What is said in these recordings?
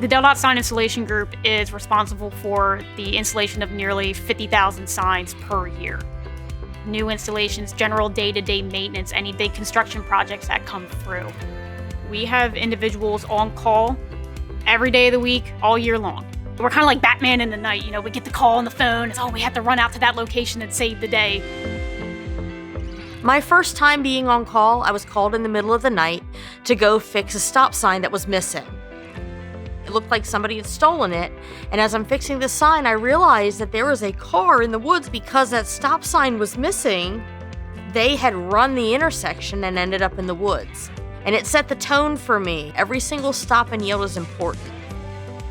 The Del Sign Installation Group is responsible for the installation of nearly 50,000 signs per year. New installations, general day-to-day maintenance, any big construction projects that come through. We have individuals on call every day of the week, all year long. We're kind of like Batman in the night, we get the call on the phone, we have to run out to that location and save the day. My first time being on call, I was called in the middle of the night to go fix a stop sign that was missing. It looked like somebody had stolen it, and as I'm fixing the sign, I realized that there was a car in the woods because that stop sign was missing. They had run the intersection and ended up in the woods. And it set the tone for me. Every single stop and yield is important.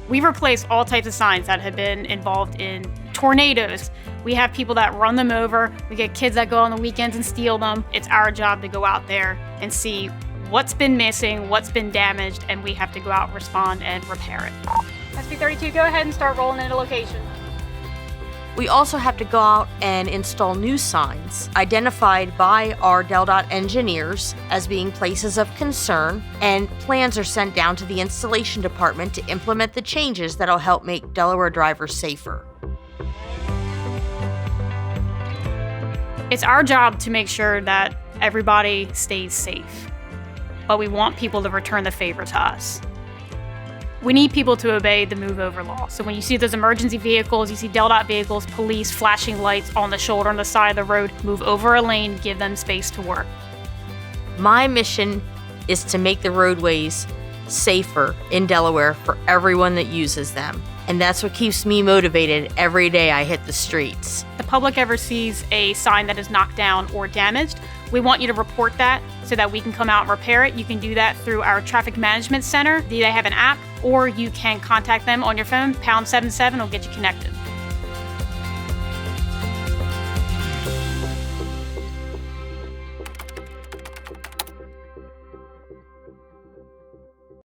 We've replaced all types of signs that have been involved in tornadoes. We have people that run them over. We get kids that go on the weekends and steal them. It's our job to go out there and see what's been missing, what's been damaged, and we have to go out, respond, and repair it. SB32, go ahead and start rolling into location. We also have to go out and install new signs identified by our DelDOT engineers as being places of concern, and plans are sent down to the installation department to implement the changes that'll help make Delaware drivers safer. It's our job to make sure that everybody stays safe, but we want people to return the favor to us. We need people to obey the move over law. So when you see those emergency vehicles, you see DelDOT vehicles, police, flashing lights on the shoulder, on the side of the road, move over a lane, give them space to work. My mission is to make the roadways safer in Delaware for everyone that uses them. And that's what keeps me motivated every day I hit the streets. If the public ever sees a sign that is knocked down or damaged, we want you to report that so that we can come out and repair it. You can do that through our traffic management center. They have an app, or you can contact them on your phone. #77 will get you connected.